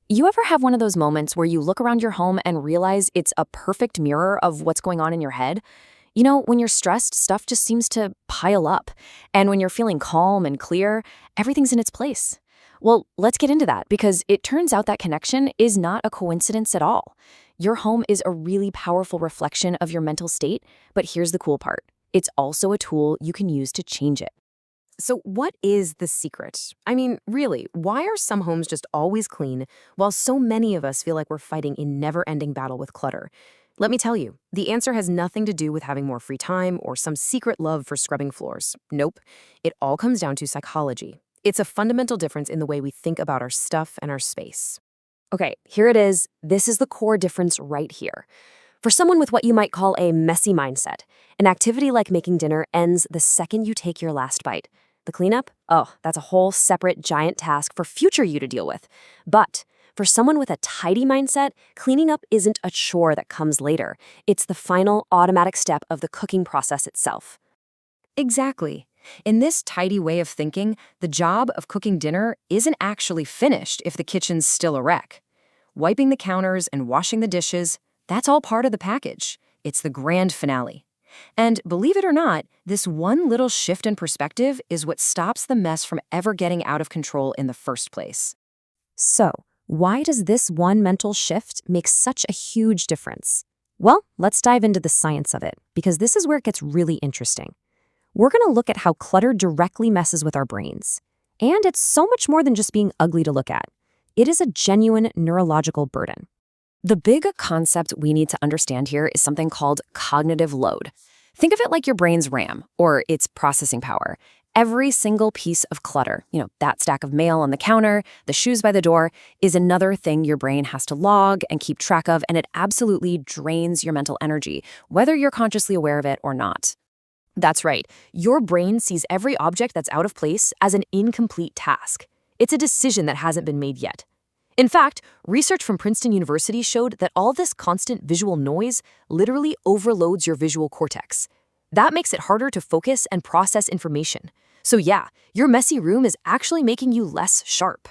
You ever have one of those moments where you look around your home and realize it's a perfect mirror of what's going on in your head? When you're stressed, stuff just seems to pile up. And when you're feeling calm and clear, everything's in its place. Well, let's get into that because it turns out that connection is not a coincidence at all. Your home is a really powerful reflection of your mental state, but here's the cool part. It's also a tool you can use to change it. So, what is the secret? I mean, really, why are some homes just always clean while so many of us feel like we're fighting a never ending battle with clutter? Let me tell you, the answer has nothing to do with having more free time or some secret love for scrubbing floors. Nope. It all comes down to psychology. It's a fundamental difference in the way we think about our stuff and our space. Okay, here it is. This is the core difference right here. For someone with what you might call a messy mindset, an activity like making dinner ends the second you take your last bite. The cleanup? Oh, that's a whole separate giant task for future you to deal with. But for someone with a tidy mindset, cleaning up isn't a chore that comes later. It's the final automatic step of the cooking process itself. Exactly. In this tidy way of thinking, the job of cooking dinner isn't actually finished if the kitchen's still a wreck. Wiping the counters and washing the dishes, that's all part of the package. It's the grand finale. And believe it or not, this one little shift in perspective is what stops the mess from ever getting out of control in the first place. So, why does this one mental shift make such a huge difference? Well, let's dive into the science of it, because this is where it gets really interesting. We're going to look at how clutter directly messes with our brains. And it's so much more than just being ugly to look at. It is a genuine neurological burden. The big concept we need to understand here is something called cognitive load. Think of it like your brain's RAM, or its processing power. Every single piece of clutter, that stack of mail on the counter, the shoes by the door, is another thing your brain has to log and keep track of, and it absolutely drains your mental energy, whether you're consciously aware of it or not. That's right. Your brain sees every object that's out of place as an incomplete task. It's a decision that hasn't been made yet. In fact, research from Princeton University showed that all this constant visual noise literally overloads your visual cortex. That makes it harder to focus and process information. So yeah, your messy room is actually making you less sharp.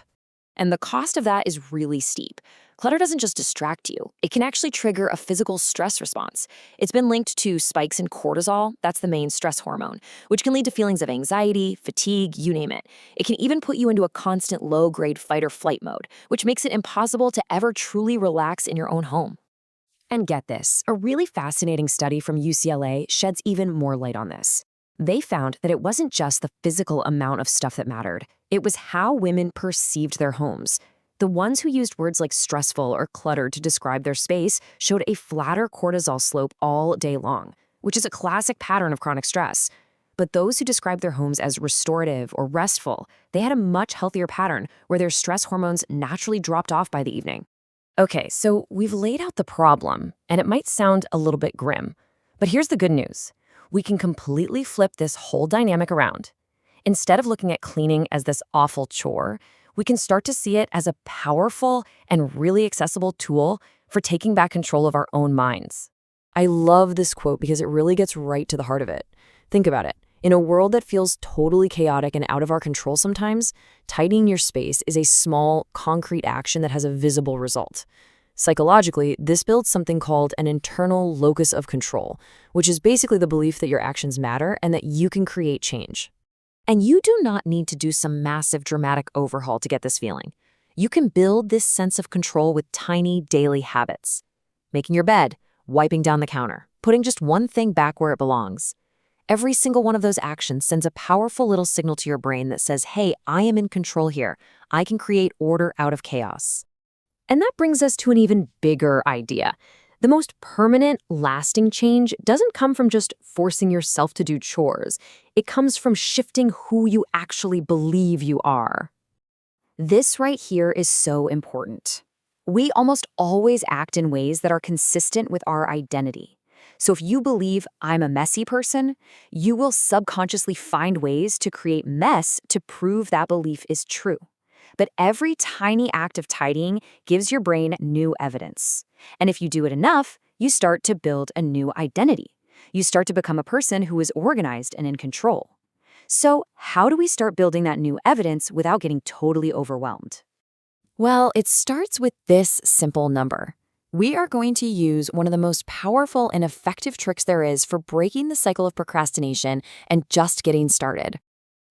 And the cost of that is really steep. Clutter doesn't just distract you. It can actually trigger a physical stress response. It's been linked to spikes in cortisol, that's the main stress hormone, which can lead to feelings of anxiety, fatigue, you name it. It can even put you into a constant low-grade fight or flight mode, which makes it impossible to ever truly relax in your own home. And get this, a really fascinating study from UCLA sheds even more light on this. They found that it wasn't just the physical amount of stuff that mattered. It was how women perceived their homes. The ones who used words like stressful or cluttered to describe their space showed a flatter cortisol slope all day long, which is a classic pattern of chronic stress. But those who described their homes as restorative or restful, they had a much healthier pattern where their stress hormones naturally dropped off by the evening. Okay, so we've laid out the problem, and it might sound a little bit grim. But here's the good news. We can completely flip this whole dynamic around. Instead of looking at cleaning as this awful chore, we can start to see it as a powerful and really accessible tool for taking back control of our own minds. I love this quote because it really gets right to the heart of it. Think about it. In a world that feels totally chaotic and out of our control sometimes, tidying your space is a small, concrete action that has a visible result. Psychologically, this builds something called an internal locus of control, which is basically the belief that your actions matter and that you can create change. And you do not need to do some massive dramatic overhaul to get this feeling. You can build this sense of control with tiny daily habits. Making your bed, wiping down the counter, putting just one thing back where it belongs. Every single one of those actions sends a powerful little signal to your brain that says, hey, I am in control here. I can create order out of chaos. And that brings us to an even bigger idea. The most permanent, lasting change doesn't come from just forcing yourself to do chores. It comes from shifting who you actually believe you are. This right here is so important. We almost always act in ways that are consistent with our identity. So if you believe I'm a messy person, you will subconsciously find ways to create mess to prove that belief is true. But every tiny act of tidying gives your brain new evidence. And if you do it enough, you start to build a new identity. You start to become a person who is organized and in control. So how do we start building that new evidence without getting totally overwhelmed? Well, it starts with this simple number. We are going to use one of the most powerful and effective tricks there is for breaking the cycle of procrastination and just getting started.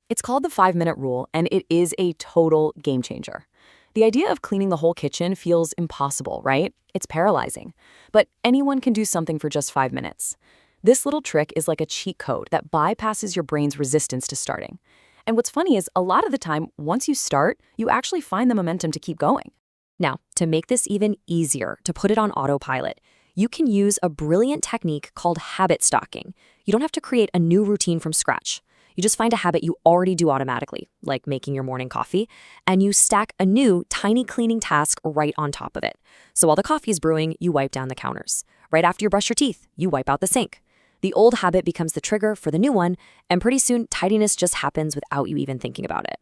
It's called the 5-minute rule, and it is a total game changer. The idea of cleaning the whole kitchen feels impossible, right? It's paralyzing. But anyone can do something for just 5 minutes. This little trick is like a cheat code that bypasses your brain's resistance to starting. And what's funny is a lot of the time, once you start, you actually find the momentum to keep going. Now, to make this even easier, to put it on autopilot, you can use a brilliant technique called habit stacking. You don't have to create a new routine from scratch. You just find a habit you already do automatically, like making your morning coffee, and you stack a new, tiny cleaning task right on top of it. So while the coffee is brewing, you wipe down the counters. Right after you brush your teeth, you wipe out the sink. The old habit becomes the trigger for the new one, and pretty soon, tidiness just happens without you even thinking about it.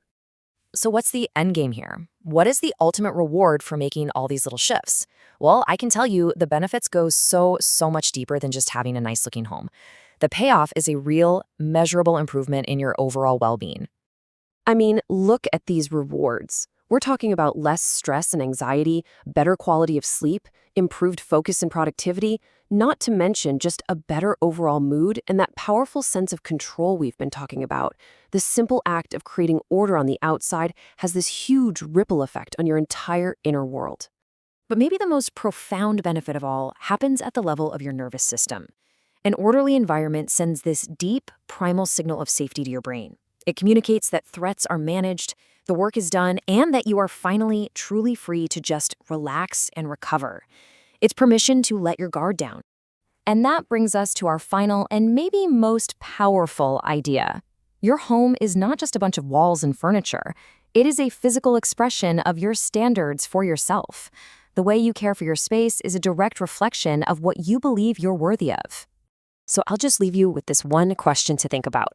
So what's the end game here? What is the ultimate reward for making all these little shifts? Well, I can tell you the benefits go so much deeper than just having a nice looking home. The payoff is a real, measurable improvement in your overall well-being. I mean, look at these rewards. We're talking about less stress and anxiety, better quality of sleep, improved focus and productivity, not to mention just a better overall mood and that powerful sense of control we've been talking about. The simple act of creating order on the outside has this huge ripple effect on your entire inner world. But maybe the most profound benefit of all happens at the level of your nervous system. An orderly environment sends this deep, primal signal of safety to your brain. It communicates that threats are managed, the work is done, and that you are finally truly free to just relax and recover. It's permission to let your guard down. And that brings us to our final and maybe most powerful idea. Your home is not just a bunch of walls and furniture. It is a physical expression of your standards for yourself. The way you care for your space is a direct reflection of what you believe you're worthy of. So I'll just leave you with this one question to think about.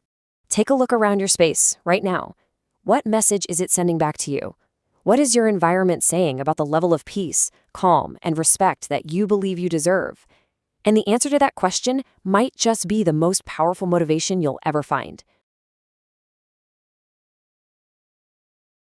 Take a look around your space right now. What message is it sending back to you? What is your environment saying about the level of peace, calm, and respect that you believe you deserve? And the answer to that question might just be the most powerful motivation you'll ever find.